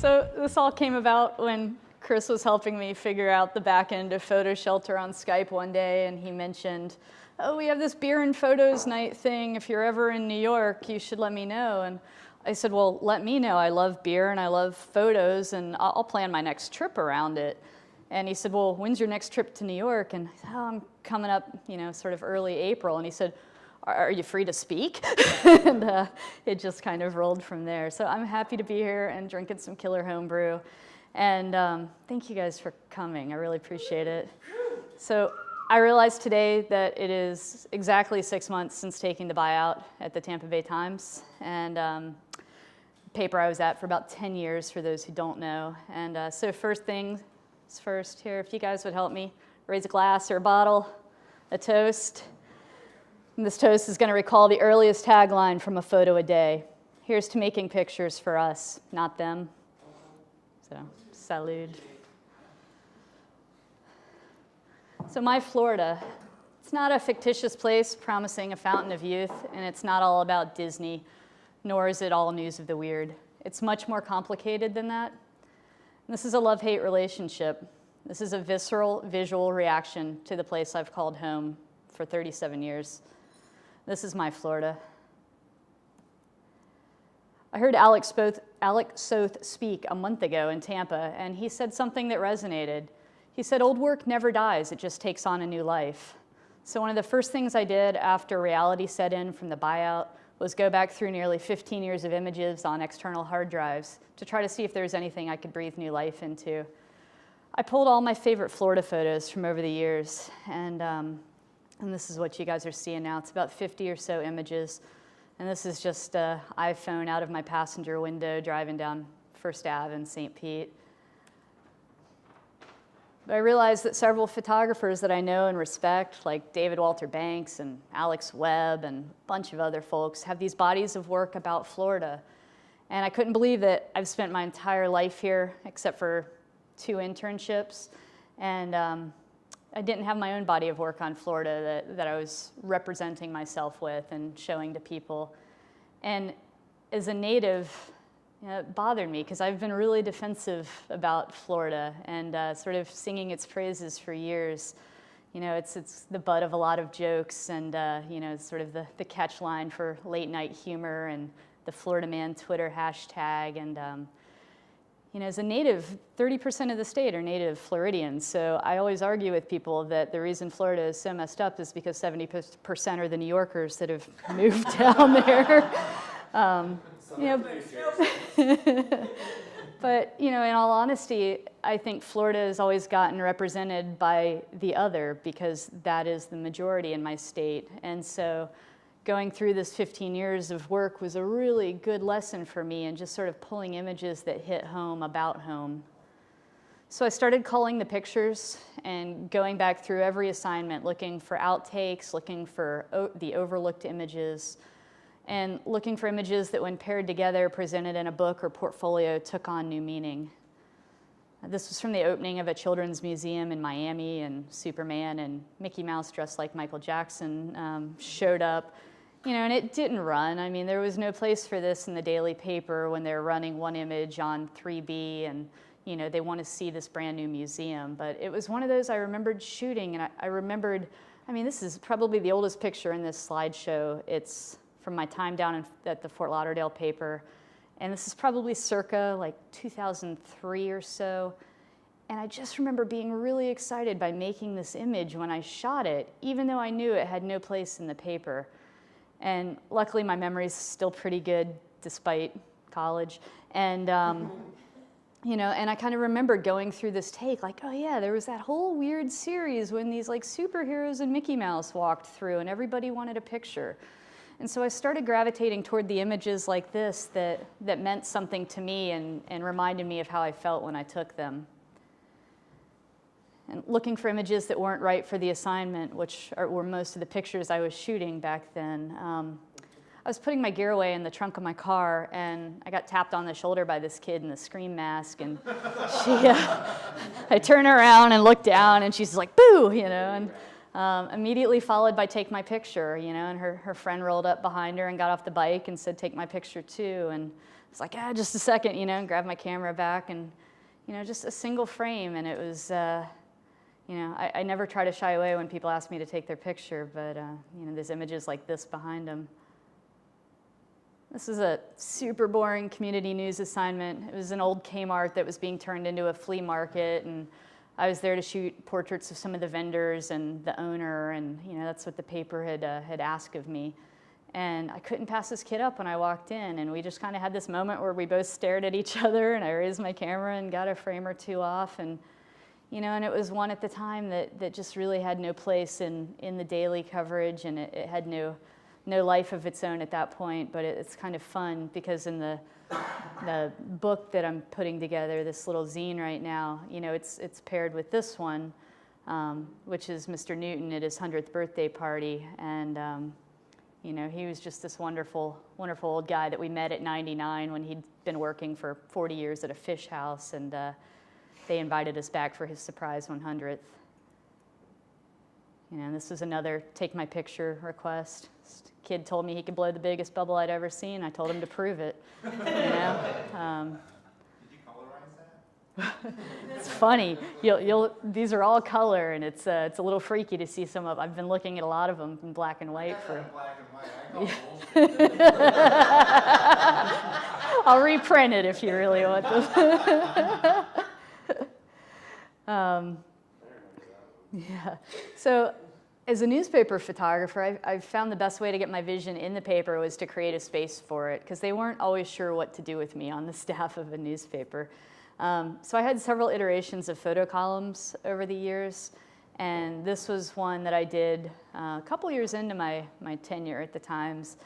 So this all came about when Chris was helping me figure out the back end of Photo Shelter on Skype one day, and he mentioned, oh, we have this beer and photos night thing. If you're ever in New York, you should let me know. And I said, well, let me know. I love beer and I love photos, and I'll plan my next trip around it. And he said, well, when's your next trip to New York? And I said, oh, I'm coming up, sort of early April. And he said, are you free to speak? And it just kind of rolled from there. So I'm happy to be here and drinking some killer homebrew. And thank you guys for coming. I really appreciate it. So I realized today that it is exactly 6 months since taking the buyout at the Tampa Bay Times. And paper I was at for about 10 years, for those who don't know. And so first things first here, if you guys would help me raise a glass or a bottle, a toast. And this toast is going to recall the earliest tagline from A Photo a Day. Here's to making pictures for us, not them. So, salud. So my Florida, it's not a fictitious place promising a fountain of youth, and it's not all about Disney, nor is it all news of the weird. It's much more complicated than that. And this is a love-hate relationship. This is a visceral, visual reaction to the place I've called home for 37 years. This is my Florida. I heard Alex Soth speak a month ago in Tampa, and he said something that resonated. He said, old work never dies, it just takes on a new life. So one of the first things I did after reality set in from the buyout was go back through nearly 15 years of images on external hard drives to try to see if there was anything I could breathe new life into. I pulled all my favorite Florida photos from over the years, and this is what you guys are seeing now. It's about 50 or so images. And this is just an iPhone out of my passenger window driving down First Ave in St. Pete. But I realized that several photographers that I know and respect, like David Walter Banks and Alex Webb and a bunch of other folks, have these bodies of work about Florida. And I couldn't believe that I've spent my entire life here, except for 2 internships. And I didn't have my own body of work on Florida that I was representing myself with and showing to people. And as a native, it bothered me because I've been really defensive about Florida and sort of singing its praises for years. It's the butt of a lot of jokes and sort of the catch line for late night humor and the Florida Man Twitter hashtag. And as a native, 30% of the state are native Floridians. So I always argue with people that the reason Florida is so messed up is because 70% are the New Yorkers that have moved down there. But, in all honesty, I think Florida has always gotten represented by the other because that is the majority in my state. And so going through this 15 years of work was a really good lesson for me and just sort of pulling images that hit home about home. So I started culling the pictures and going back through every assignment, looking for outtakes, looking for the overlooked images, and looking for images that when paired together, presented in a book or portfolio, took on new meaning. This was from the opening of a children's museum in Miami, and Superman and Mickey Mouse dressed like Michael Jackson showed up. And it didn't run. I mean, there was no place for this in the daily paper when they're running one image on 3B and, they want to see this brand new museum. But it was one of those I remembered shooting, and I remembered, this is probably the oldest picture in this slideshow. It's from my time down at the Fort Lauderdale paper. And this is probably circa like 2003 or so. And I just remember being really excited by making this image when I shot it, even though I knew it had no place in the paper. And luckily my memory's still pretty good despite college. And, and I kind of remembered going through this take like, oh yeah, there was that whole weird series when these like superheroes and Mickey Mouse walked through and everybody wanted a picture. And so I started gravitating toward the images like this that meant something to me and reminded me of how I felt when I took them. And looking for images that weren't right for the assignment, which were most of the pictures I was shooting back then. I was putting my gear away in the trunk of my car, and I got tapped on the shoulder by this kid in the Scream mask, and I turned around and looked down, and she's like, boo, and immediately followed by take my picture, and her friend rolled up behind her and got off the bike and said, take my picture too. And was like, just a second, and grabbed my camera back, and, just a single frame, and it was, I never try to shy away when people ask me to take their picture, but, there's images like this behind them. This is a super boring community news assignment. It was an old Kmart that was being turned into a flea market, and I was there to shoot portraits of some of the vendors and the owner, and that's what the paper had asked of me. And I couldn't pass this kid up when I walked in, and we just kind of had this moment where we both stared at each other, and I raised my camera and got a frame or two off, and and it was one at the time that just really had no place in the daily coverage, and it had no life of its own at that point. But it's kind of fun because in the book that I'm putting together, this little zine right now, it's paired with this one, which is Mr. Newton at his 100th birthday party, and he was just this wonderful, wonderful old guy that we met at 99 when he'd been working for 40 years at a fish house, and they invited us back for his surprise 100th. This was another take my picture request. This kid told me he could blow the biggest bubble I'd ever seen. I told him to prove it. Did you colorize that? It's funny. These are all color, and it's a little freaky to see some of. I've been looking at a lot of them in black and white for. Black and white. I call I'll reprint it if you really want this. Yeah. So, as a newspaper photographer, I found the best way to get my vision in the paper was to create a space for it, because they weren't always sure what to do with me on the staff of a newspaper. So I had several iterations of photo columns over the years, and this was one that I did a couple years into my tenure at the Times,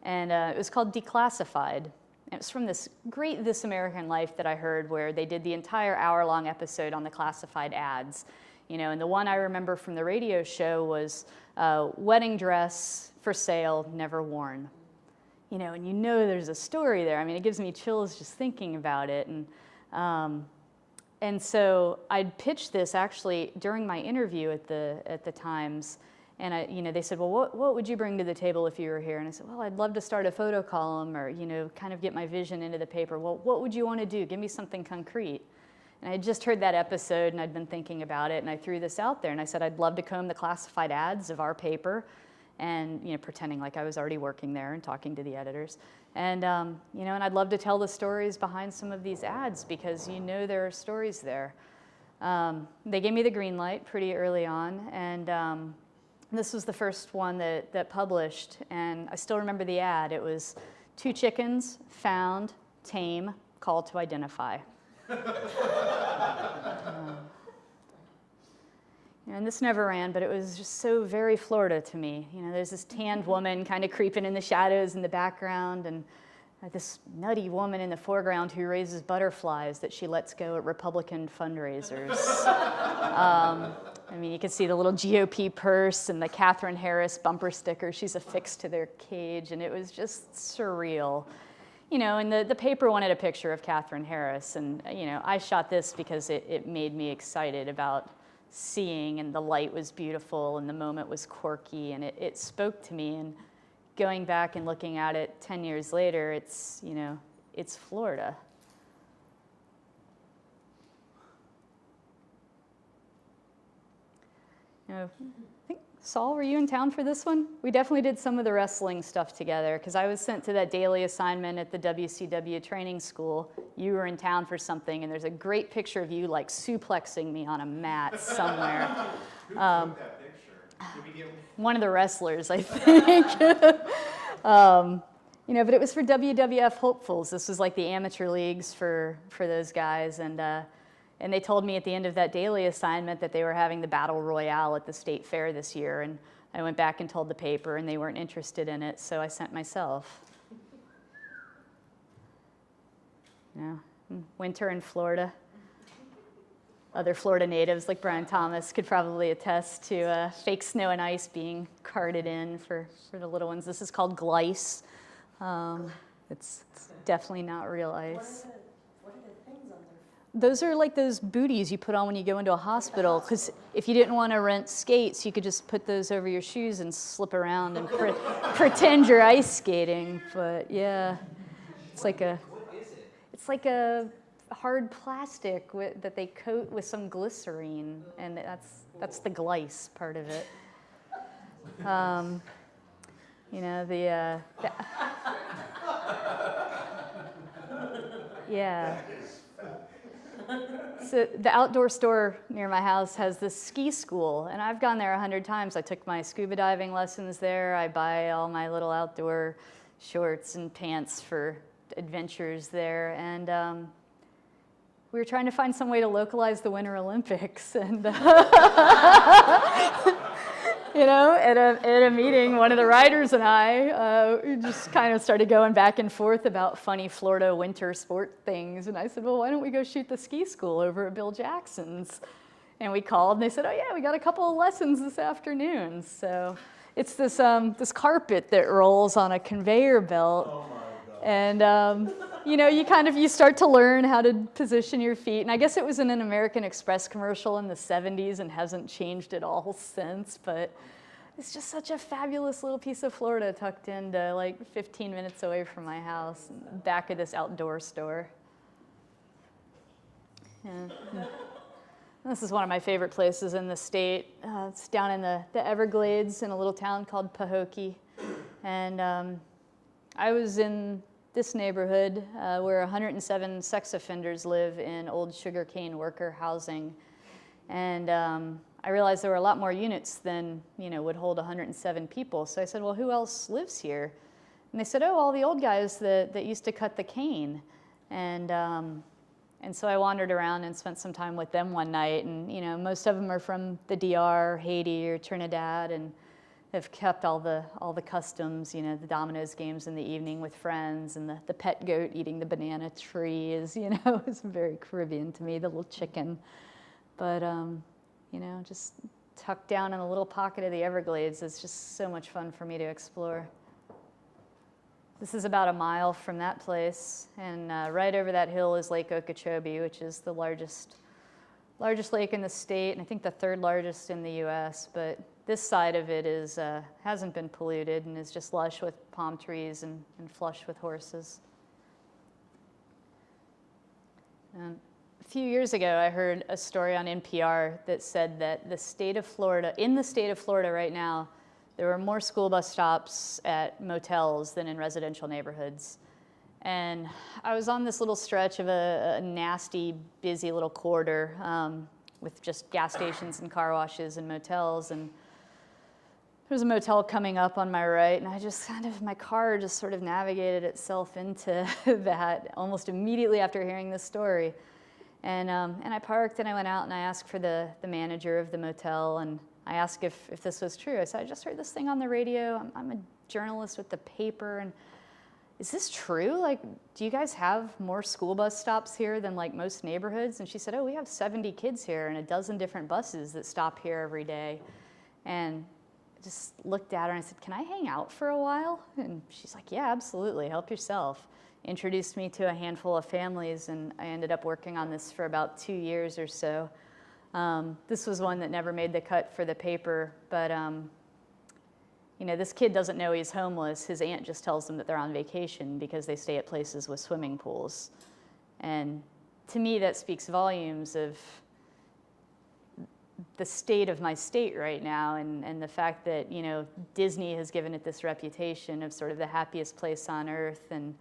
and it was called Declassified. It was from this great This American Life that I heard, where they did the entire hour-long episode on the classified ads. And the one I remember from the radio show was wedding dress for sale, never worn. And there's a story there. I mean, it gives me chills just thinking about it. And so I'd pitched this actually during my interview at the Times, and they said, well, what would you bring to the table if you were here? And I said, well, I'd love to start a photo column, or kind of get my vision into the paper. Well, what would you want to do? Give me something concrete. And I had just heard that episode, and I'd been thinking about it, and I threw this out there, and I said I'd love to comb the classified ads of our paper, and pretending like I was already working there and talking to the editors, and and I'd love to tell the stories behind some of these ads, because there are stories there. They gave me the green light pretty early on, and this was the first one that published, and I still remember the ad. It was 2 chickens, found, tame, call to identify. And this never ran, but it was just so very Florida to me. There's this tanned woman kind of creeping in the shadows in the background, and this nutty woman in the foreground who raises butterflies that she lets go at Republican fundraisers. You can see the little GOP purse and the Katherine Harris bumper sticker. She's affixed to their cage, and it was just surreal. And the paper wanted a picture of Katherine Harris, and I shot this because it made me excited about seeing, and the light was beautiful, and the moment was quirky, and it spoke to me. And going back and looking at it 10 years later, it's Florida. I think, Saul, were you in town for this one? We definitely did some of the wrestling stuff together, because I was sent to that daily assignment at the WCW training school. You were in town for something, and there's a great picture of you like suplexing me on a mat somewhere. Who took that picture? Did we get one of the wrestlers, I think. But it was for WWF hopefuls. This was like the amateur leagues for those guys, and they told me at the end of that daily assignment that they were having the Battle Royale at the state fair this year, and I went back and told the paper, and they weren't interested in it, so I sent myself. Winter in Florida. Other Florida natives like Brian Thomas could probably attest to fake snow and ice being carted in for the little ones. This is called glice. It's definitely not real ice. What are the things on there? Those are like those booties you put on when you go into a hospital, because if you didn't want to rent skates, you could just put those over your shoes and slip around and pretend you're ice skating. But yeah, it's like a... What is it's like a hard plastic that they coat with some glycerine, and that's the glice part of it. You know, yeah. So the outdoor store near my house has this ski school, and I've gone there 100 times. I took my scuba diving lessons there. I buy all my little outdoor shorts and pants for adventures there, and we were trying to find some way to localize the Winter Olympics, and you know, at a meeting, one of the writers and I just kind of started going back and forth about funny Florida winter sport things, and I said, well, why don't we go shoot the ski school over at Bill Jackson's? And we called, and they said, oh yeah, we got a couple of lessons this afternoon. So it's this carpet that rolls on a conveyor belt. Oh my God. And you know, you start to learn how to position your feet. And I guess it was in an American Express commercial in the 70s and hasn't changed at all since. But it's just such a fabulous little piece of Florida tucked into like 15 minutes away from my house, in the back of this outdoor store. Yeah. This is one of my favorite places in the state. It's down in the Everglades in a little town called Pahokee. And I was in this neighborhood where 107 sex offenders live in old sugarcane worker housing. And I realized there were a lot more units than, you know, would hold 107 people. So I said, well, who else lives here? And they said, oh, all the old guys that used to cut the cane. And so I wandered around and spent some time with them one night. And, you know, most of them are from the DR, Haiti, or Trinidad, and have kept all the customs, you know, the dominoes games in the evening with friends, and the pet goat eating the banana tree is, you know, is very Caribbean to me, the little chicken. But, you know, just tucked down in a little pocket of the Everglades is just so much fun for me to explore. This is about a mile from that place, and right over that hill is Lake Okeechobee, which is the largest lake in the state, and I think the third largest in the U.S., but this side of it hasn't been polluted and is just lush with palm trees and flush with horses. A few years ago, I heard a story on NPR that said that in the state of Florida right now, there were more school bus stops at motels than in residential neighborhoods. And I was on this little stretch of a nasty, busy little corridor with just gas stations and car washes and motels, and there was a motel coming up on my right, and my car just sort of navigated itself into that almost immediately after hearing this story. And I parked and I went out and I asked for the manager of the motel, and I asked if this was true. I said, I just heard this thing on the radio. I'm a journalist with the paper, and is this true? Like, do you guys have more school bus stops here than like most neighborhoods? And she said, oh, we have 70 kids here and a dozen different buses that stop here every day. And I just looked at her and I said, can I hang out for a while? And she's like, yeah, absolutely, help yourself. Introduced me to a handful of families, and I ended up working on this for about 2 years or so. This was one that never made the cut for the paper, but you know, this kid doesn't know he's homeless. His aunt just tells them that they're on vacation because they stay at places with swimming pools. And to me, that speaks volumes of the state of my state right now, and the fact that, you know, Disney has given it this reputation of sort of the happiest place on earth, and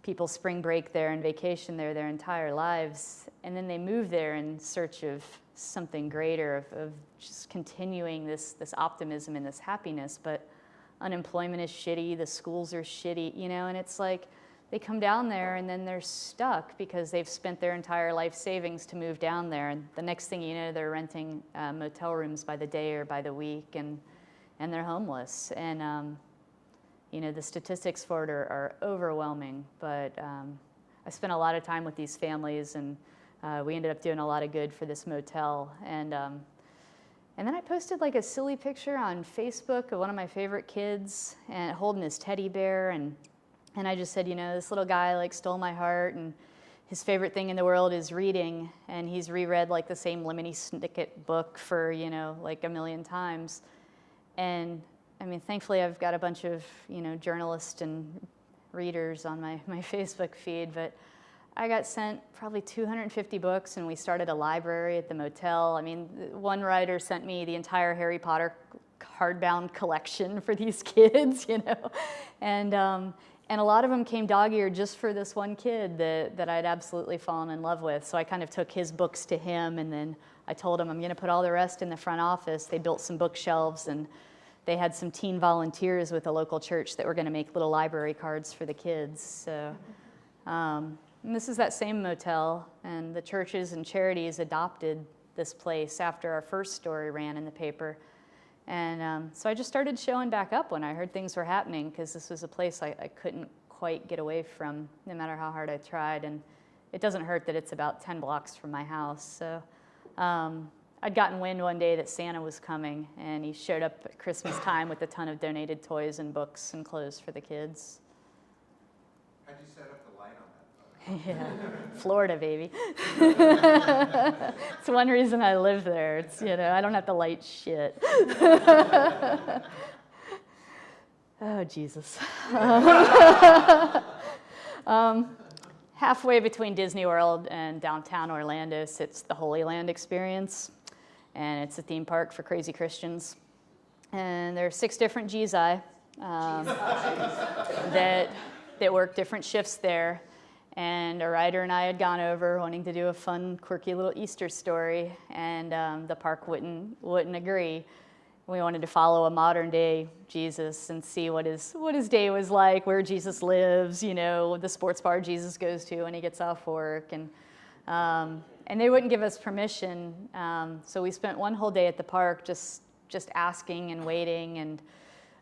people spring break there and vacation there their entire lives, and then they move there in search of something greater, of just continuing this optimism and this happiness. But unemployment is shitty, the schools are shitty, you know, and it's like they come down there and then they're stuck because they've spent their entire life savings to move down there, and the next thing you know, they're renting motel rooms by the day or by the week, and they're homeless. And you know, the statistics for it are overwhelming, but I spent a lot of time with these families, and we ended up doing a lot of good for this motel. And then I posted like a silly picture on Facebook of one of my favorite kids and holding his teddy bear, and I just said, you know, this little guy like stole my heart, and his favorite thing in the world is reading, and he's reread like the same Lemony Snicket book for, you know, like 1 million times. And I mean, thankfully I've got a bunch of, you know, journalists and readers on my Facebook feed, but I got sent probably 250 books, and we started a library at the motel. I mean, one writer sent me the entire Harry Potter hardbound collection for these kids, you know, and a lot of them came dog-eared just for this one kid that I'd absolutely fallen in love with. So I kind of took his books to him, and then I told him I'm going to put all the rest in the front office. They built some bookshelves, and they had some teen volunteers with a local church that were going to make little library cards for the kids. So, and this is that same motel, and the churches and charities adopted this place after our first story ran in the paper. And so I just started showing back up when I heard things were happening, because this was a place I couldn't quite get away from, no matter how hard I tried. And it doesn't hurt that it's about 10 blocks from my house. So I'd gotten wind one day that Santa was coming, and he showed up at Christmas time with a ton of donated toys and books and clothes for the kids. How'd you set up the light on that photo? Yeah, Florida, baby. It's one reason I live there. It's, you know, I don't have to light shit. Oh, Jesus. Halfway between Disney World and downtown Orlando sits the Holy Land Experience, and it's a theme park for crazy Christians. And there are 6 different GZI that work different shifts there. And a writer and I had gone over wanting to do a fun, quirky little Easter story, and the park wouldn't agree. We wanted to follow a modern day Jesus and see what his day was like, where Jesus lives, you know, the sports bar Jesus goes to when he gets off work, and they wouldn't give us permission. So we spent one whole day at the park just asking and waiting and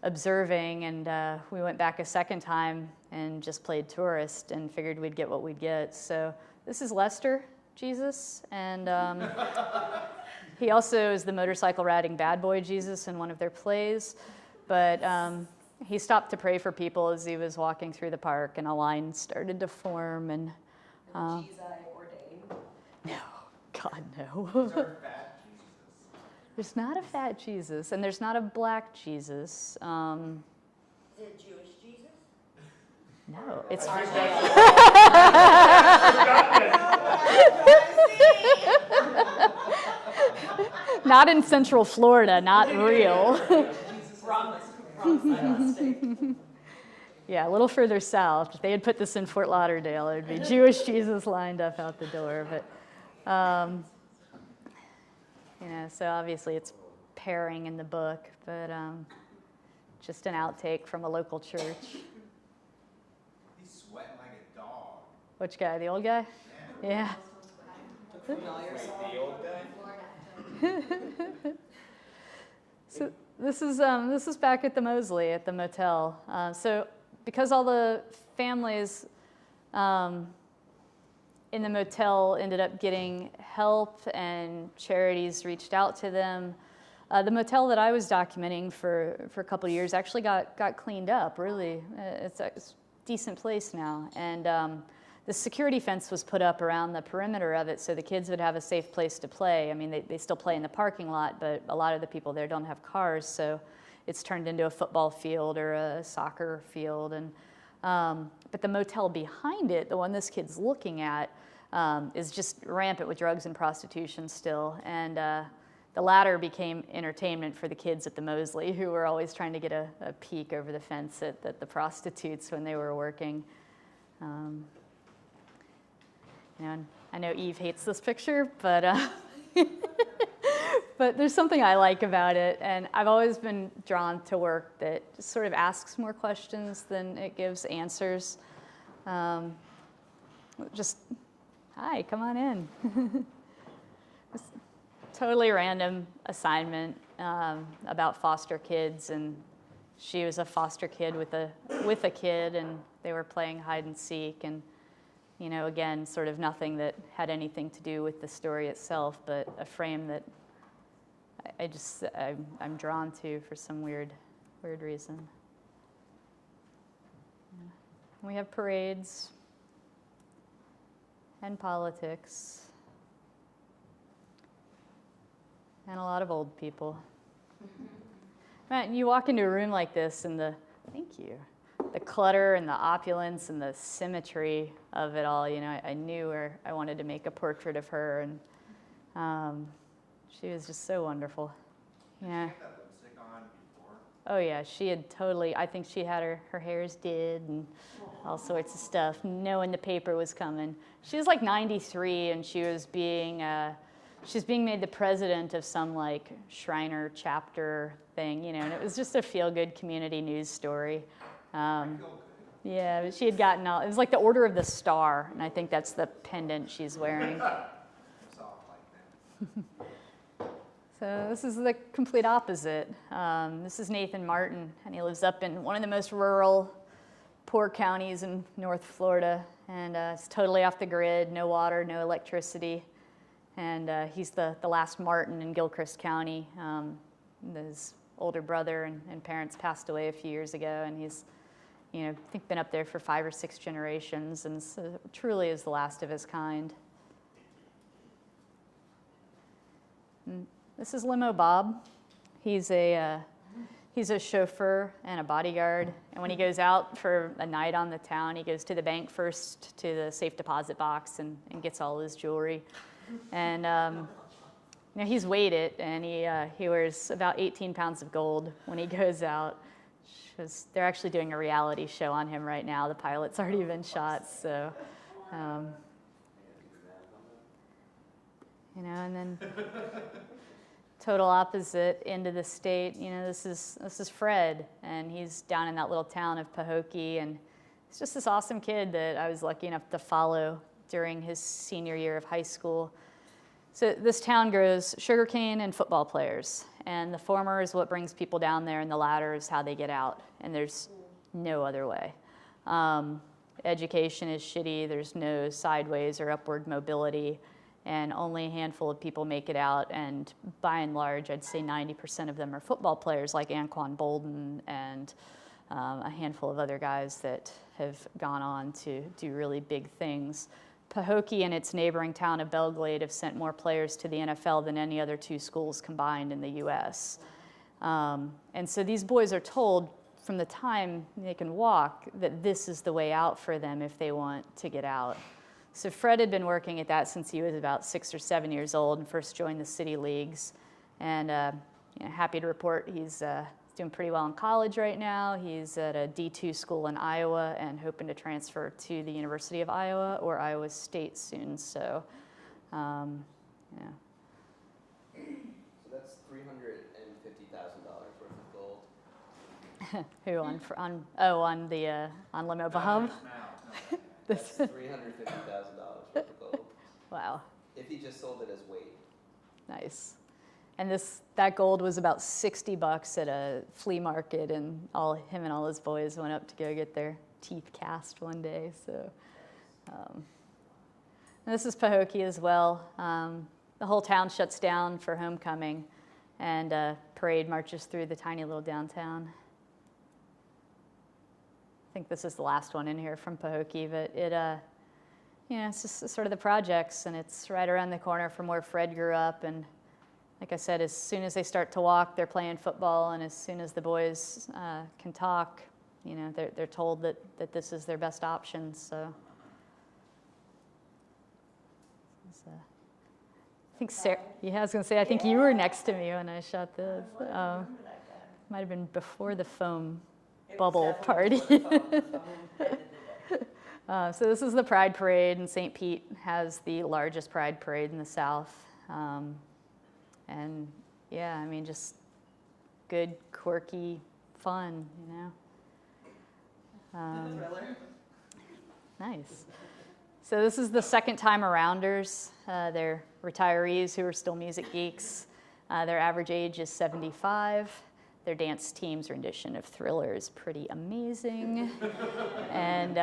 observing, and we went back a second time and just played tourist and figured we'd get what we'd get. So this is Lester Jesus, and he also is the motorcycle riding bad boy Jesus in one of their plays. But he stopped to pray for people as he was walking through the park, and a line started to form. And GZI ordained. no, God, no. Is there a fat Jesus? There's not a fat Jesus, and there's not a black Jesus. Is it Jewish Jesus? No, it's not in Central Florida, not real. Yeah, a little further south. If they had put this in Fort Lauderdale, there'd be Jewish Jesus lined up out the door. But, you know, so obviously it's pairing in the book, but just an outtake from a local church. He's sweating like a dog. Which guy, the old guy? Yeah. Wait, the old guy? So this is back at the Mosley at the motel. So because all the families in the motel ended up getting help and charities reached out to them, the motel that I was documenting for a couple of years actually got cleaned up. Really, it's a decent place now, and the security fence was put up around the perimeter of it so the kids would have a safe place to play. I mean, they still play in the parking lot, but a lot of the people there don't have cars, so it's turned into a football field or a soccer field. And but the motel behind it, the one this kid's looking at, is just rampant with drugs and prostitution still. And the latter became entertainment for the kids at the Mosley, who were always trying to get a peek over the fence at the prostitutes when they were working. You know, and I know Eve hates this picture, but but there's something I like about it, and I've always been drawn to work that just sort of asks more questions than it gives answers. Just, hi, come on in. Totally random assignment about foster kids, and she was a foster kid with a kid, and they were playing hide and seek, and you know, again, sort of nothing that had anything to do with the story itself, but a frame that I'm drawn to for some weird reason. Yeah. We have parades and politics and a lot of old people. Matt, you walk into a room like this, and the the clutter and the opulence and the symmetry of it all, you know, I knew I wanted to make a portrait of her, and she was just so wonderful. Yeah. Did she have that lipstick on before? Oh yeah, she had totally, I think she had her hairs did and all sorts of stuff, knowing the paper was coming. She was like 93, and she was being made the president of some like Shriner chapter thing, you know, and it was just a feel-good community news story. Yeah, but she had gotten all, it was like the Order of the Star, and I think that's the pendant she's wearing. Soft like that. So this is the complete opposite. This is Nathan Martin, and he lives up in one of the most rural, poor counties in North Florida, and it's totally off the grid, no water, no electricity, and he's the last Martin in Gilchrist County. His older brother and parents passed away a few years ago, and he's, you know, I think been up there for 5 or 6 generations, and so truly is the last of his kind. And this is Limo Bob. He's a chauffeur and a bodyguard, and when he goes out for a night on the town, he goes to the bank first, to the safe deposit box, and gets all his jewelry. And you know, he's weighed it, and he wears about 18 pounds of gold when he goes out. They're actually doing a reality show on him right now. The pilot's already been shot, so you know, and then total opposite end of the state. You know, this is Fred, and he's down in that little town of Pahokee, and he's just this awesome kid that I was lucky enough to follow during his senior year of high school. So this town grows sugarcane and football players, and the former is what brings people down there, and the latter is how they get out, and there's no other way. Education is shitty, there's no sideways or upward mobility, and only a handful of people make it out, and by and large, I'd say 90% of them are football players like Anquan Bolden and a handful of other guys that have gone on to do really big things. Pahokee and its neighboring town of Everglades have sent more players to the NFL than any other 2 schools combined in the U.S. And so these boys are told from the time they can walk that this is the way out for them if they want to get out. So Fred had been working at that since he was about 6 or 7 years old and first joined the city leagues. And you know, happy to report he's doing pretty well in college right now. He's at a D2 school in Iowa and hoping to transfer to the University of Iowa or Iowa State soon. So, yeah. So that's $350,000 worth of gold. Who on Limo Bob? That's $350,000 worth of gold. Wow. If he just sold it as weight. Nice. And that gold was about $60 at a flea market, and him and all his boys went up to go get their teeth cast one day. So, and this is Pahokee as well. The whole town shuts down for homecoming, and a parade marches through the tiny little downtown. I think this is the last one in here from Pahokee, but it, you know, it's just sort of the projects, and it's right around the corner from where Fred grew up. And like I said, as soon as they start to walk, they're playing football, and as soon as the boys can talk, you know, they're told that this is their best option. So, I think Sarah. Yeah, I was gonna say, I think you were next to me when I shot this. Might have been before the foam bubble party. So this is the Pride Parade, and St. Pete has the largest Pride Parade in the South. And yeah, I mean, just good, quirky fun, you know. Nice. So this is the second time arounders. They're retirees who are still music geeks. Their average age is 75. Their dance team's rendition of Thriller is pretty amazing. And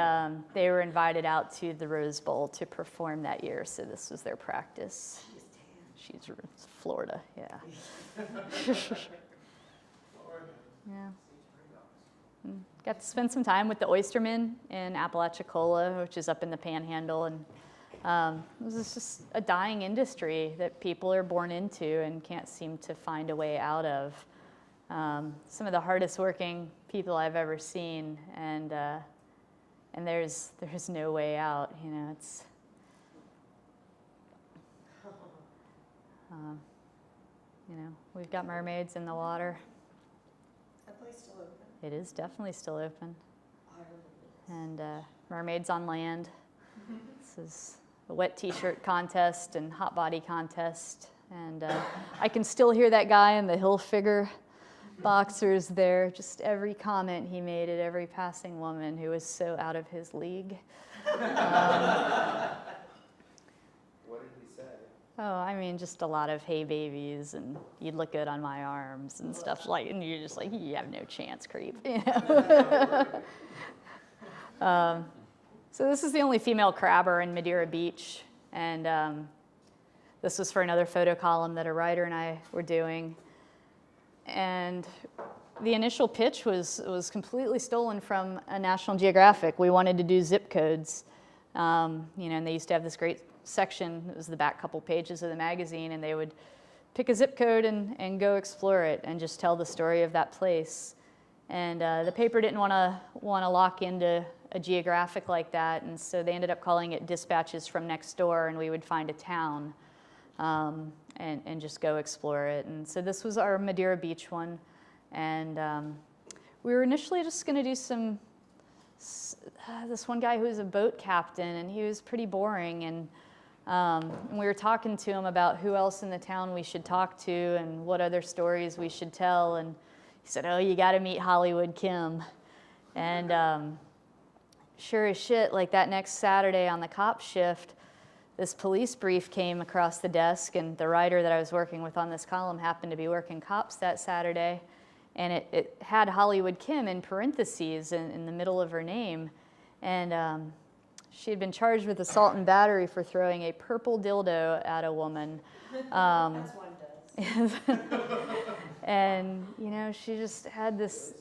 they were invited out to the Rose Bowl to perform that year, so this was their practice. She's Florida, yeah. Yeah. Got to spend some time with the oystermen in Apalachicola, which is up in the Panhandle, and this is just a dying industry that people are born into and can't seem to find a way out of. some of the hardest working people I've ever seen, and there's no way out. You know, it's you know, we've got mermaids in the water. Is that place still open? It is definitely still open, I remember this. and mermaids on land. This is a wet T-shirt contest and hot body contest, and I can still hear that guy in the hill figure boxers there. Just every comment he made at every passing woman who was so out of his league. What did he say? Oh, I mean, just a lot of hey babies, and you'd look good on my arms and stuff like, and you're just like, you have no chance, creep. You know? So this is the only female crabber in Madeira Beach, and this was for another photo column that a writer and I were doing. And the initial pitch was completely stolen from a National Geographic. We wanted to do zip codes, you know, and they used to have this great section. It was the back couple pages of the magazine, and they would pick a zip code and go explore it and just tell the story of that place. And the paper didn't want to lock into a geographic like that, and so they ended up calling it Dispatches from Next Door, and we would find a town and just go explore it. And so this was our Madeira Beach one, and we were initially just going to do this one guy who was a boat captain, and he was pretty boring, and we were talking to him about who else in the town we should talk to and what other stories we should tell, and he said, oh, you got to meet Hollywood Kim. And sure as shit, like that next Saturday on the cop shift, this police brief came across the desk, and the writer that I was working with on this column happened to be working cops that Saturday, and it had Hollywood Kim in parentheses in the middle of her name, and she had been charged with assault and battery for throwing a purple dildo at a woman. As one does. And, you know, she just had this...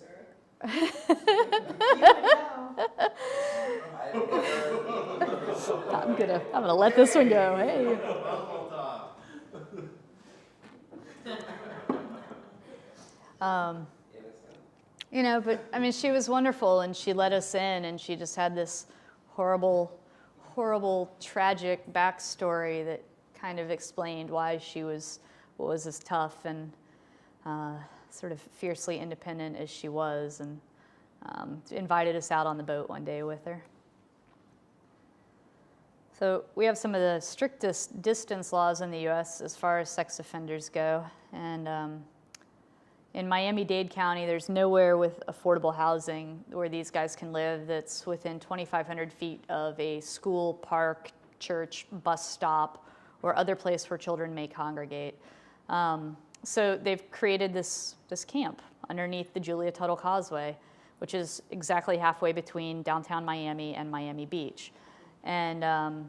You would know. I'm gonna let this one go. Hey. You know, but I mean, she was wonderful, and she let us in, and she just had this horrible, tragic backstory that kind of explained why she was as tough and sort of fiercely independent as she was, and invited us out on the boat one day with her. So we have some of the strictest distance laws in the U.S. as far as sex offenders go, and in Miami-Dade County, there's nowhere with affordable housing where these guys can live that's within 2,500 feet of a school, park, church, bus stop, or other place where children may congregate. So they've created this camp underneath the Julia Tuttle Causeway, which is exactly halfway between downtown Miami and Miami Beach. And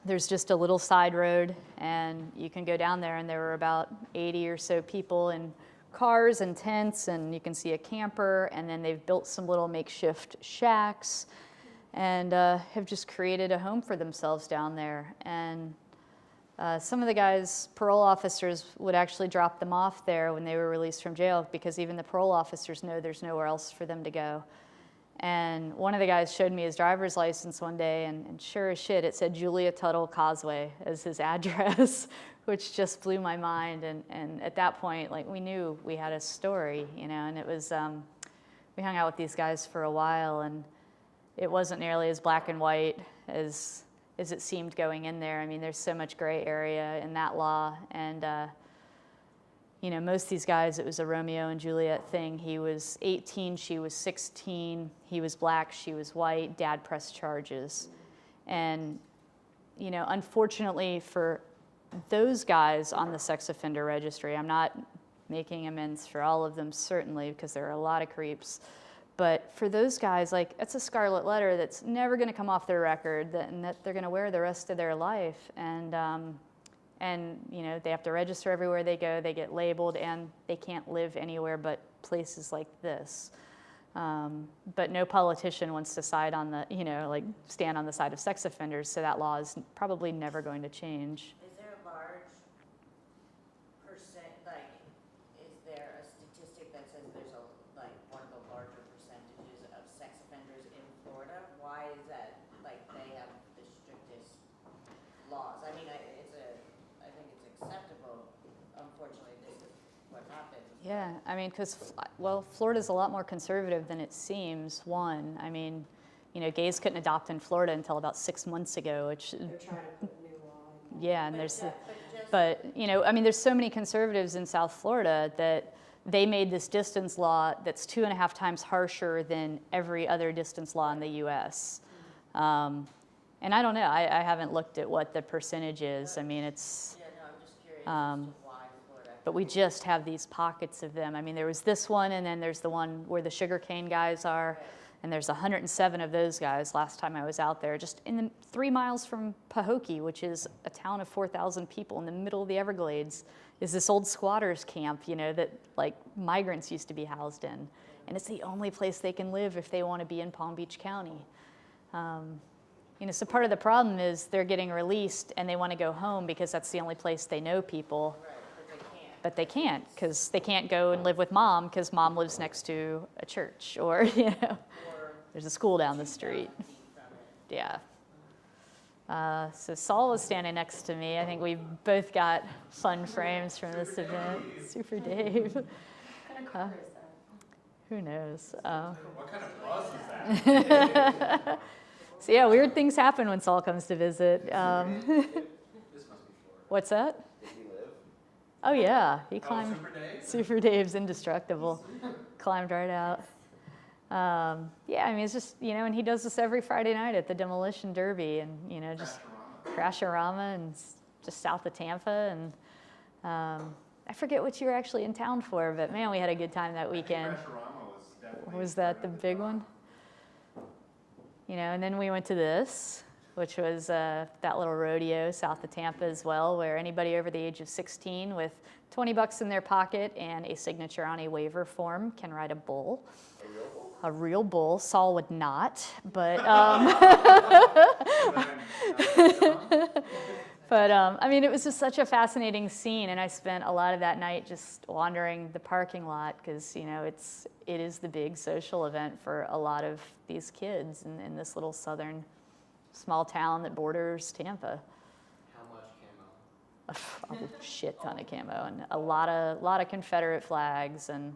there's just a little side road, and you can go down there, and there were about 80 or so people in cars and tents, and you can see a camper, and then they've built some little makeshift shacks and have just created a home for themselves down there. And some of the guys, parole officers, would actually drop them off there when they were released from jail, because even the parole officers know there's nowhere else for them to go. And one of the guys showed me his driver's license one day, and sure as shit, it said Julia Tuttle Causeway as his address, which just blew my mind. And at that point, like, we knew we had a story, you know, and it was, we hung out with these guys for a while, and it wasn't nearly as black and white as it seemed going in there. I mean, there's so much gray area in that law, and you know, most of these guys, it was a Romeo and Juliet thing. He was 18, she was 16, he was black, she was white, dad pressed charges. And, you know, unfortunately for those guys on the sex offender registry, I'm not making amends for all of them, certainly, because there are a lot of creeps. But for those guys, like, it's a scarlet letter that's never gonna come off their record, and that they're gonna wear the rest of their life. And you know, they have to register everywhere they go, they get labeled, and they can't live anywhere but places like this. But no politician wants to side on the, you know, like, stand on the side of sex offenders, so that law is probably never going to change. Is there a large percent, like, is there a statistic that Yeah, I mean, because, well, Florida's a lot more conservative than it seems, one. I mean, you know, gays couldn't adopt in Florida until about 6 months ago, which, They're trying to put a new law in. yeah, and but, you know, I mean, there's so many conservatives in South Florida that they made this distance law that's 2.5 times harsher than every other distance law in the U.S. And I don't know, I haven't looked at what the percentage is. I mean, it's, Yeah, no, I'm just curious as to why Florida. but we just have these pockets of them. I mean, there was this one, and then there's the one where the sugarcane guys are, and there's 107 of those guys last time I was out there, just in the 3 miles from Pahokee, which is a town of 4,000 people in the middle of the Everglades, is this old squatters camp, you know, that like migrants used to be housed in. And it's the only place they can live if they want to be in Palm Beach County. You know, so part of the problem is they're getting released and they want to go home because that's the only place they know people. Right, but they can't. But they can't, because they can't go and live with mom because mom lives next to a church, or, you know, Or there's a school down the street. 2,000 feet from it. Yeah. So Saul was standing next to me. I think we both got fun frames from this event. Super Dave. What kind of car is that? Who knows? What kind of bus is that? So yeah, weird things happen when Saul comes to visit. This must be Florida. What's that? Did he live? Oh yeah, he Oh, climbed. Super Dave? Super Dave's indestructible. Climbed right out. Yeah, I mean, it's just, you know, and he does this every Friday night at the Demolition Derby, and, you know, just Crasherama, and just south of Tampa. And I forget what you were actually in town for, but man, we had a good time that weekend. Crasherama was definitely. Was that the big one? You know, and then we went to this, which was that little rodeo south of Tampa as well, where anybody over the age of 16 with 20 bucks in their pocket and a signature on a waiver form can ride a bull. A real bull? A real bull. Saul would not, but but I mean, it was just such a fascinating scene, and I spent a lot of that night just wandering the parking lot because, you know, it is the big social event for a lot of these kids in this little southern small town that borders Tampa. How much camo? A shit ton of camo and a lot of Confederate flags, and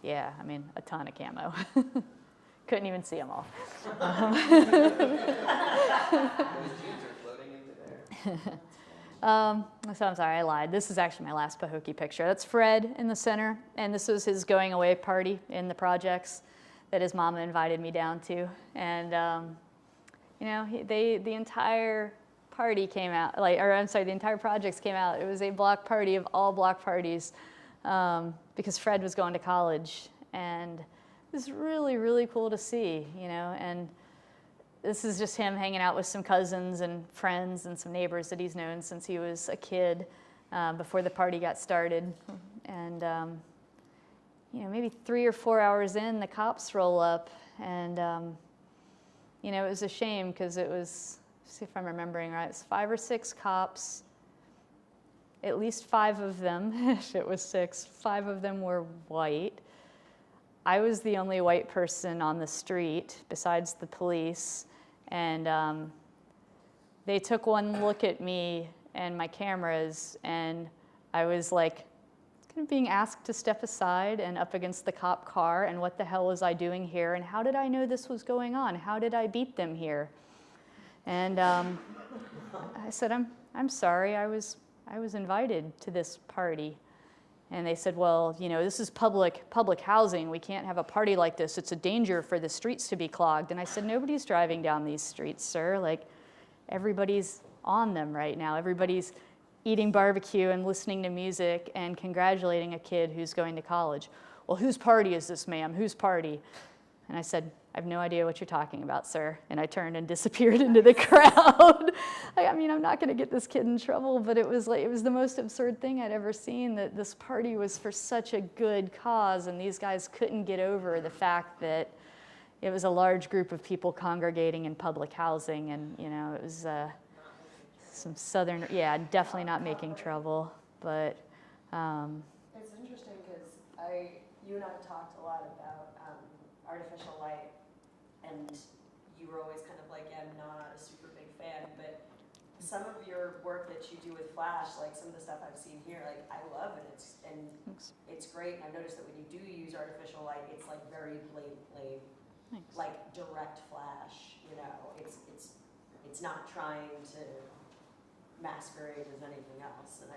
yeah, I mean, a ton of camo. Couldn't even see them all. Those jeans are floating into there. So I'm sorry, I lied. This is actually my last Pahokee picture. That's Fred in the center, and this was his going away party in the projects that his mama invited me down to. And you know, the entire party came out, the entire projects came out. It was a block party of all block parties because Fred was going to college, and it was really, really cool to see, you know. And this is just him hanging out with some cousins and friends and some neighbors that he's known since he was a kid before the party got started. And you know, maybe 3 or 4 hours in, the cops roll up, and you know, it was a shame because it was, see if I'm remembering right, it was 5 or 6 cops. At least 5 of them, if it was 6, 5 of them were white. I was the only white person on the street besides the police, and they took one look at me and my cameras, and I was like kind of being asked to step aside and up against the cop car, and what the hell was I doing here, and how did I know this was going on? How did I beat them here? And I said, I'm sorry, I was invited to this party. And they said, well, you know, this is public housing. We can't have a party like this. It's a danger for the streets to be clogged. And I said, nobody's driving down these streets, sir. Like, everybody's on them right now. Everybody's eating barbecue and listening to music and congratulating a kid who's going to college. Well, whose party is this, ma'am? Whose party? And I said, I have no idea what you're talking about, sir. And I turned and disappeared into the crowd. I mean, I'm not going to get this kid in trouble, but it was the most absurd thing I'd ever seen, that this party was for such a good cause, and these guys couldn't get over the fact that it was a large group of people congregating in public housing, and, you know, it was some southern, yeah, definitely not making trouble, but. It's interesting because you and I have talked a lot about artificial light, and you were always kind of like, yeah, I'm not a super big fan, but some of your work that you do with Flash, like some of the stuff I've seen here, like I love it. Thanks. It's great. And I've noticed that when you do use artificial light, it's like very blatantly, Thanks. like direct flash. You know, it's not trying to masquerade as anything else. And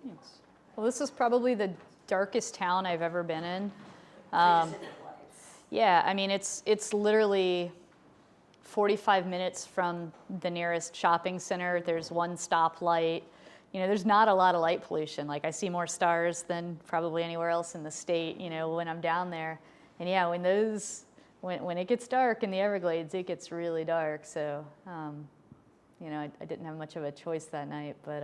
Thanks. Well, this is probably the darkest town I've ever been in. lights. Yeah, I mean, it's literally 45 minutes from the nearest shopping center. There's one stoplight. You know, there's not a lot of light pollution. Like, I see more stars than probably anywhere else in the state, you know, when I'm down there. And yeah, when it gets dark in the Everglades, it gets really dark. So, you know, I didn't have much of a choice that night, but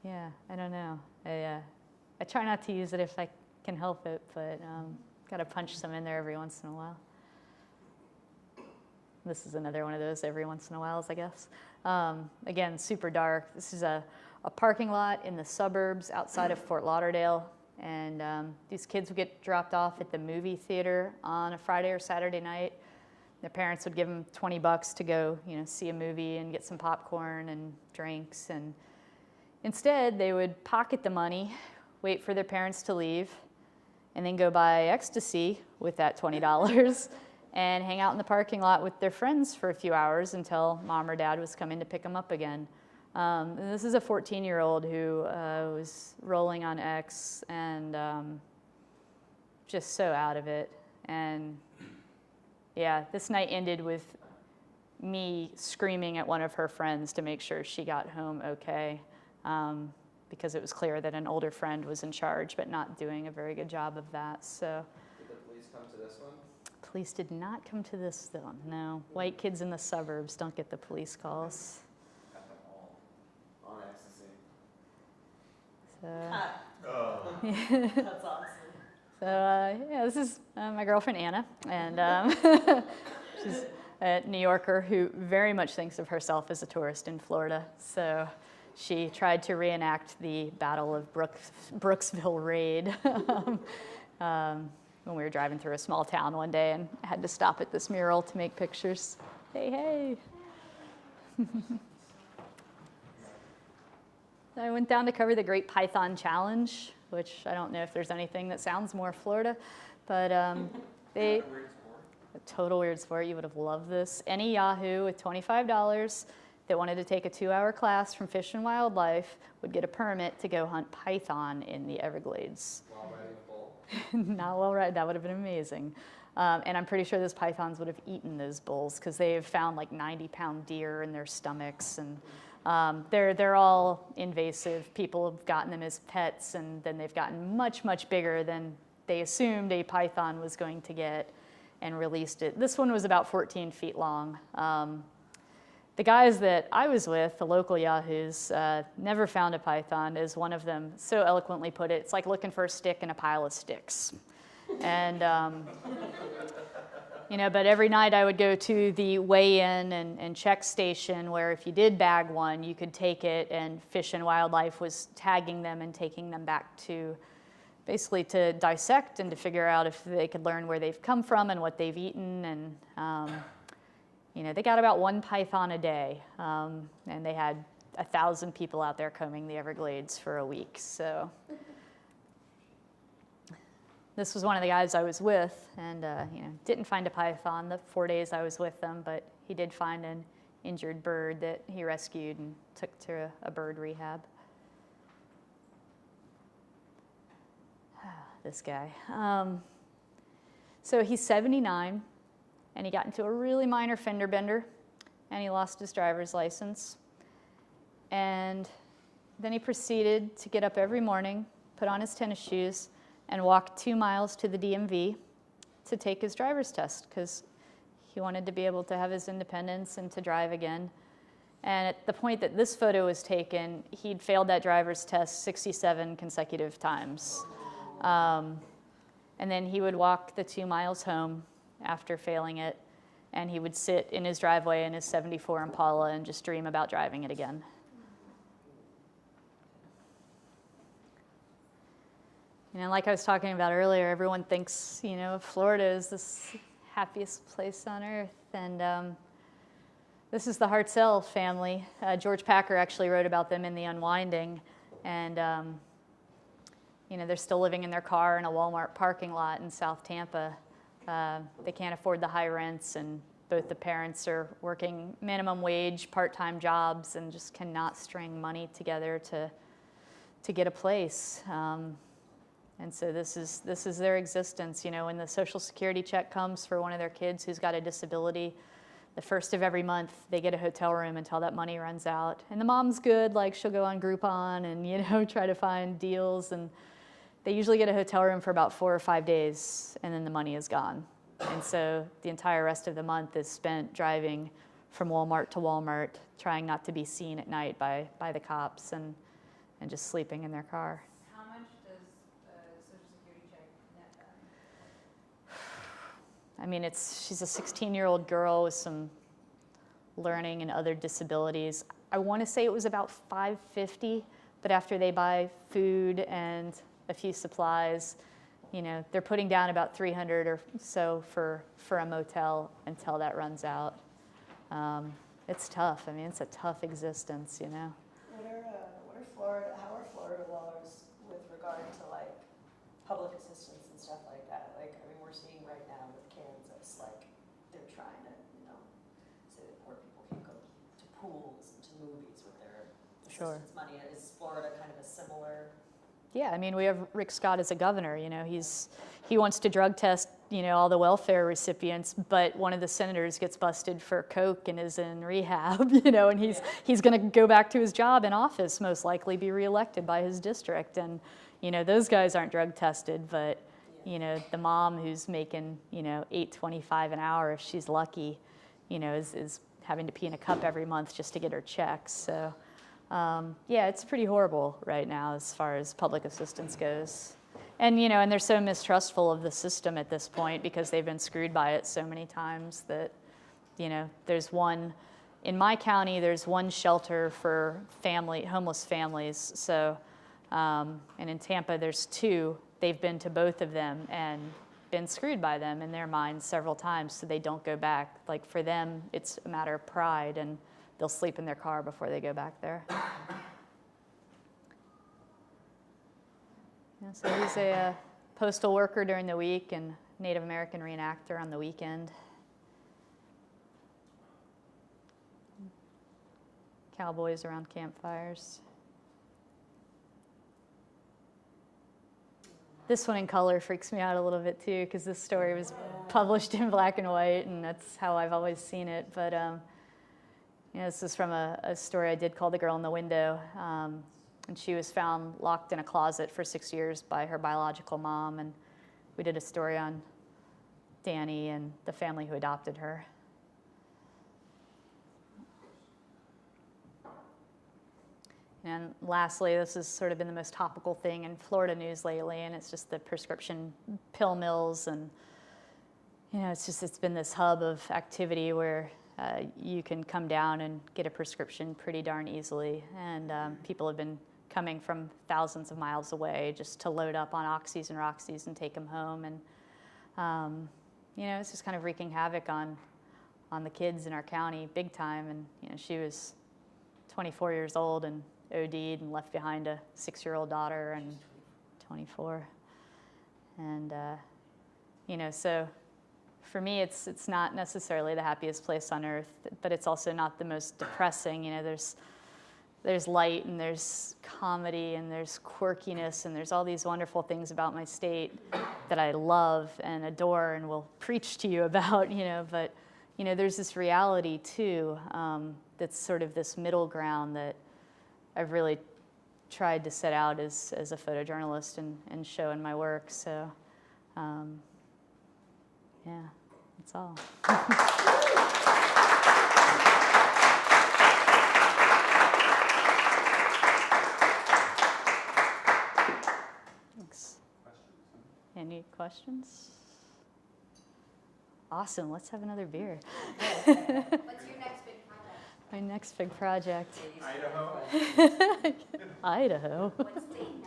yeah, I don't know. I try not to use it if I can help it, but got to punch some in there every once in a while. This is another one of those every once in a while, I guess. Again, super dark. This is a parking lot in the suburbs outside of Fort Lauderdale. And these kids would get dropped off at the movie theater on a Friday or Saturday night. Their parents would give them $20 to go, you know, see a movie and get some popcorn and drinks. And instead, they would pocket the money, wait for their parents to leave, and then go buy ecstasy with that $20 and hang out in the parking lot with their friends for a few hours until mom or dad was coming to pick them up again. And this is a 14-year-old who was rolling on X and just so out of it. And yeah, this night ended with me screaming at one of her friends to make sure she got home okay, because it was clear that an older friend was in charge but not doing a very good job of that. So, Did the police come to this one? police did not come to this one, no. White kids in the suburbs don't get the police calls. At the mall. On ecstasy. So, That's awesome. so yeah, this is my girlfriend Anna, and she's a New Yorker who very much thinks of herself as a tourist in Florida. So she tried to reenact the Battle of Brooksville raid when we were driving through a small town one day and had to stop at this mural to make pictures. Hey. I went down to cover the Great Python Challenge, which I don't know if there's anything that sounds more Florida, but a total weird sport. You would have loved this. Any Yahoo with $25 that wanted to take a 2-hour class from Fish and Wildlife would get a permit to go hunt python in the Everglades. While riding a bull. Not well right. That would have been amazing. And I'm pretty sure those pythons would have eaten those bulls because they have found like 90-pound deer in their stomachs, and they're all invasive. People have gotten them as pets, and then they've gotten much, much bigger than they assumed a python was going to get, and released it. This one was about 14 feet long. The guys that I was with, the local yahoos, never found a python, as one of them so eloquently put it. It's like looking for a stick in a pile of sticks. And you know, but every night I would go to the weigh-in and check station where if you did bag one, you could take it, and Fish and Wildlife was tagging them and taking them back to basically to dissect and to figure out if they could learn where they've come from and what they've eaten. And you know, they got about one python a day, and they had 1,000 people out there combing the Everglades for a week. So this was one of the guys I was with, and you know, didn't find a python the 4 days I was with them, but he did find an injured bird that he rescued and took to a bird rehab. This guy. So he's 79, and he got into a really minor fender bender, and he lost his driver's license. And then he proceeded to get up every morning, put on his tennis shoes, and walk 2 miles to the DMV to take his driver's test because he wanted to be able to have his independence and to drive again. And at the point that this photo was taken, he'd failed that driver's test 67 consecutive times. And then he would walk the 2 miles home after failing it, and he would sit in his driveway in his 74 Impala and just dream about driving it again. You know, like I was talking about earlier, everyone thinks, you know, Florida is this happiest place on earth. And This is the Hartzell family. George Packer actually wrote about them in The Unwinding. And, they're still living in their car in a Walmart parking lot in South Tampa. They can't afford the high rents, and both the parents are working minimum wage, part-time jobs, and just cannot string money together to get a place. And so this is their existence. When the Social Security check comes for one of their kids who's got a disability, the first of every month they get a hotel room until that money runs out. And the mom's good, like she'll go on Groupon and try to find deals. And they usually get a hotel room for about 4 or 5 days, and then the money is gone. And so the entire rest of the month is spent driving from Walmart to Walmart, trying not to be seen at night by the cops, and just sleeping in their car. How much does a Social Security check net them? I mean, she's a 16-year-old girl with some learning and other disabilities. I want to say it was about $550, but after they buy food and a few supplies, they're putting down about $300 or so for a motel until that runs out. It's tough. I mean, it's a tough existence, How are Florida laws with regard to public assistance and stuff like that? We're seeing right now with Kansas, they're trying to, say that poor people can go to pools and to movies with their assistance money. Is Florida kind of a similar? Yeah, we have Rick Scott as a governor. He wants to drug test, all the welfare recipients, but one of the senators gets busted for coke and is in rehab, and he's going to go back to his job in office, most likely be reelected by his district. And, those guys aren't drug tested, but, the mom who's making, $8.25 an hour, if she's lucky, is having to pee in a cup every month just to get her checks. So, yeah, it's pretty horrible right now as far as public assistance goes. And, and they're so mistrustful of the system at this point because they've been screwed by it so many times that, there's one, in my county, there's one shelter for homeless families. So, and in Tampa, there's 2. They've been to both of them and been screwed by them in their minds several times, so they don't go back. For them, it's a matter of pride, and they'll sleep in their car before they go back there. Yeah, so he's a postal worker during the week and Native American reenactor on the weekend. Cowboys around campfires. This one in color freaks me out a little bit too, because this story was published in black and white, and that's how I've always seen it. But this is from a story I did called The Girl in the Window. And she was found locked in a closet for 6 years by her biological mom. And we did a story on Danny and the family who adopted her. And lastly, this has sort of been the most topical thing in Florida news lately, and it's just the prescription pill mills. And, it's been this hub of activity where you can come down and get a prescription pretty darn easily. And people have been coming from thousands of miles away just to load up on Oxys and Roxys and take them home. And, it's just kind of wreaking havoc on the kids in our county big time. And, she was 24 years old and OD'd and left behind a 6-year-old daughter and 24. And, so for me, it's not necessarily the happiest place on earth, but it's also not the most depressing. There's light and there's comedy and there's quirkiness and there's all these wonderful things about my state that I love and adore and will preach to you about, but, there's this reality too that's sort of this middle ground that I've really tried to set out as a photojournalist and show in my work. So, yeah, that's all. Thanks. Any questions? Awesome, let's have another beer. What's your next big project? My next big project. Idaho? Idaho. What's Dayton?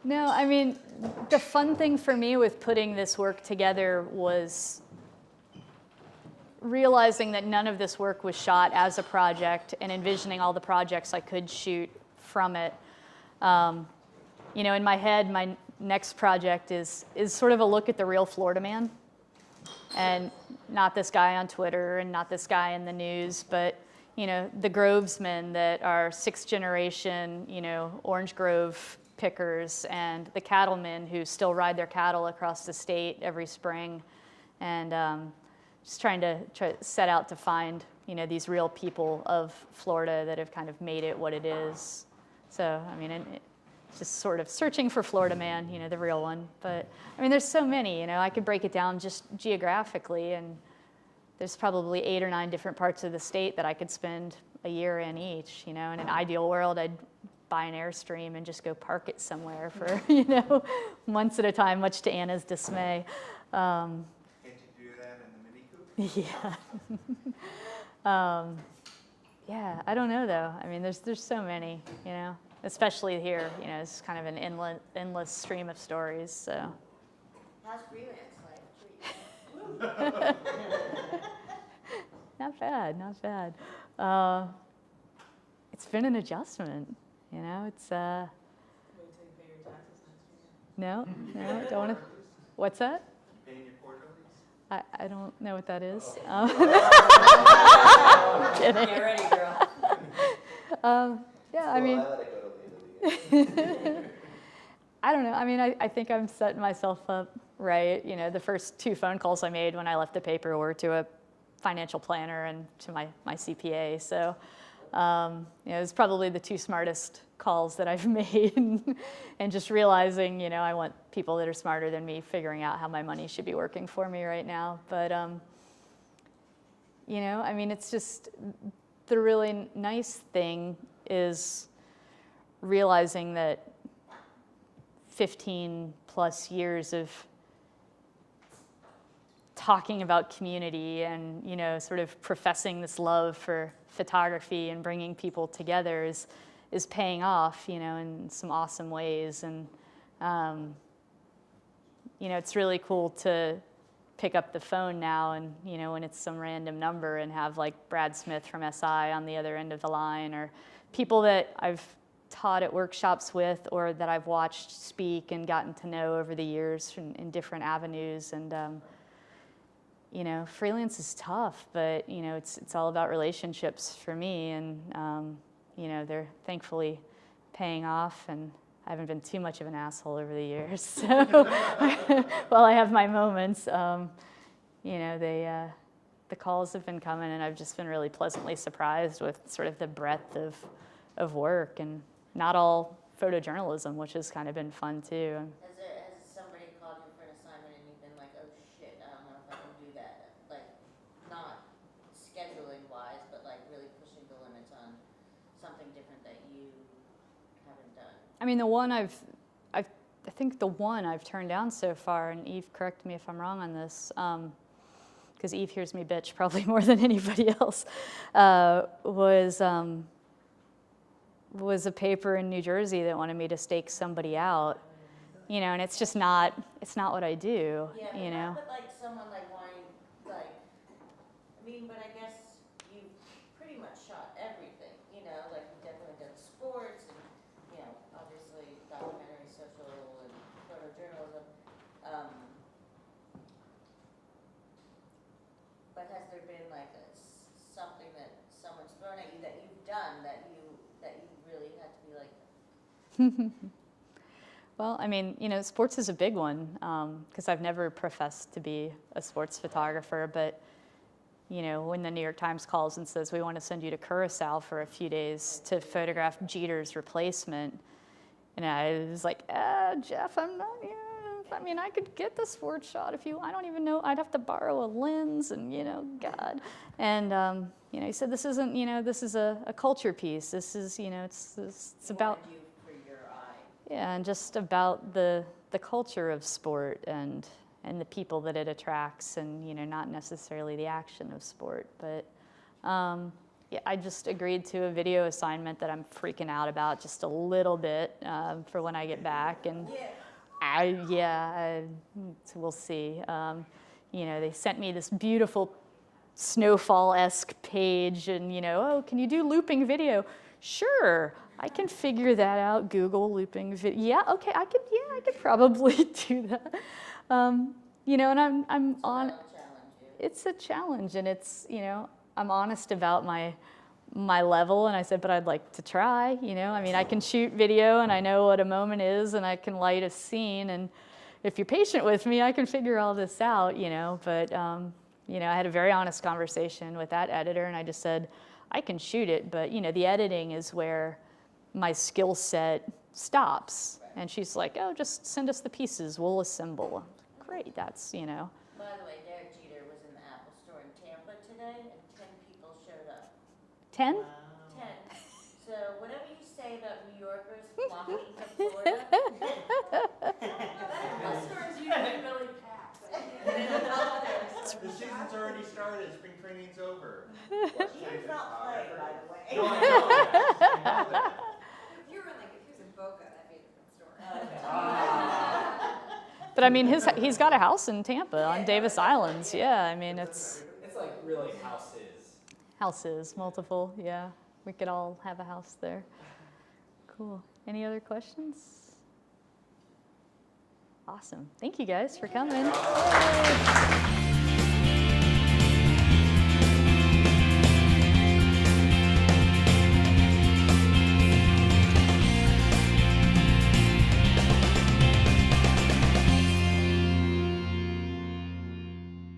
No, the fun thing for me with putting this work together was realizing that none of this work was shot as a project and envisioning all the projects I could shoot from it. You know, in my head, my next project is sort of a look at the real Florida man, and not this guy on Twitter and not this guy in the news, but, you know, the Grovesmen that are 6th generation, you know, orange grove pickers, and the cattlemen who still ride their cattle across the state every spring, and just trying to set out to find, you know, these real people of Florida that have kind of made it what it is. So, I mean, it's just sort of searching for Florida man, you know, the real one. But, I mean, there's so many, you know, I could break it down just geographically, and there's probably 8 or 9 different parts of the state that I could spend a year in each, you know. In an ideal world, I'd buy an Airstream and just go park it somewhere for, you know, months at a time, much to Anna's dismay. Can't you do that in the Mini Cooper? Yeah. Yeah, I don't know though. I mean, there's so many, you know, especially here, you know, it's kind of an endless stream of stories, so. How's freelance life treat you? Not bad, not bad. It's been an adjustment, you know, it's, Wait till you pay your taxes next year. no, don't want to, what's that? Paying your quarterlies? I don't know what that is. Get ready, girl. Yeah, I mean, I let it go till the end of the year. I don't know. I mean, I think I'm setting myself up right. You know, the first 2 phone calls I made when I left the paper were to a financial planner and to my CPA. So, you know, it was probably the 2 smartest calls that I've made, and just realizing, you know, I want people that are smarter than me figuring out how my money should be working for me right now. But, you know, I mean, it's just the really nice thing is realizing that 15 plus years of talking about community and, you know, sort of professing this love for photography and bringing people together is paying off, you know, in some awesome ways. And, you know, it's really cool to pick up the phone now and, you know, when it's some random number and have like Brad Smith from SI on the other end of the line, or people that I've taught at workshops with or that I've watched speak and gotten to know over the years in different avenues. And, you know, freelance is tough, but, you know, it's all about relationships for me. And, you know, they're thankfully paying off, and I haven't been too much of an asshole over the years. So while I have my moments, you know, the calls have been coming, and I've just been really pleasantly surprised with sort of the breadth of work, and not all photojournalism, which has kind of been fun too. Has somebody called you for an assignment and you've been like, oh shit, I don't know if I can do that? Like, not scheduling wise, but like really pushing the limits on something different that you haven't done. I mean, the one I think the one I've turned down so far, and Eve, correct me if I'm wrong on this, because Eve hears me bitch probably more than anybody else, was a paper in New Jersey that wanted me to stake somebody out, you know, and it's just not what I do, Yeah, you know. but like someone like wanting, like, I mean, but I guess you pretty much shot everything, you know, like you've definitely done sports and, you know, obviously documentary, social, and photojournalism. But has there been like something that someone's thrown at you that you've done that you really had to be like? Well, I mean, you know, sports is a big one, because I've never professed to be a sports photographer, but, you know, when the New York Times calls and says, we want to send you to Curacao for a few days to photograph Jeter's replacement, and I was like, Jeff, I'm not, you know, I mean, I could get the sports shot if you, I don't even know, I'd have to borrow a lens, and, you know, God. And, you know, he said, this isn't, you know, this is a culture piece. This is, you know, it's about, You for your eye. yeah, and just about the culture of sport and the people that it attracts, and, you know, not necessarily the action of sport. But yeah, I just agreed to a video assignment that I'm freaking out about just a little bit for when I get back, and we'll see. You know, they sent me this beautiful snowfall-esque page and, oh, can you do looping video? Sure, I can figure that out. Google looping video. Yeah, okay, I could probably do that. And I'm on. It's a challenge, and it's, I'm honest about my level, and I said, but I'd like to try, I mean, I can shoot video, and I know what a moment is, and I can light a scene, and if you're patient with me, I can figure all this out, but, I had a very honest conversation with that editor, and I just said, I can shoot it, but, the editing is where my skill set stops, and she's like, oh, just send us the pieces, we'll assemble. Great, that's, By the way, Derek Jeter was in the Apple store in Tampa today, and 10 people showed up. 10? 10. So whatever you say about New Yorkers flocking to Florida. That store's usually really packed. The season's already started, spring training's over. Jeter's not playing, by the way. No, I know that. I know that. If you was in Boca, that'd be a different story. But I mean, he's got a house in Tampa on Davis Islands. Yeah, I mean, it's like really houses, multiple. Yeah, we could all have a house there. Cool. Any other questions? Awesome. Thank you guys for coming.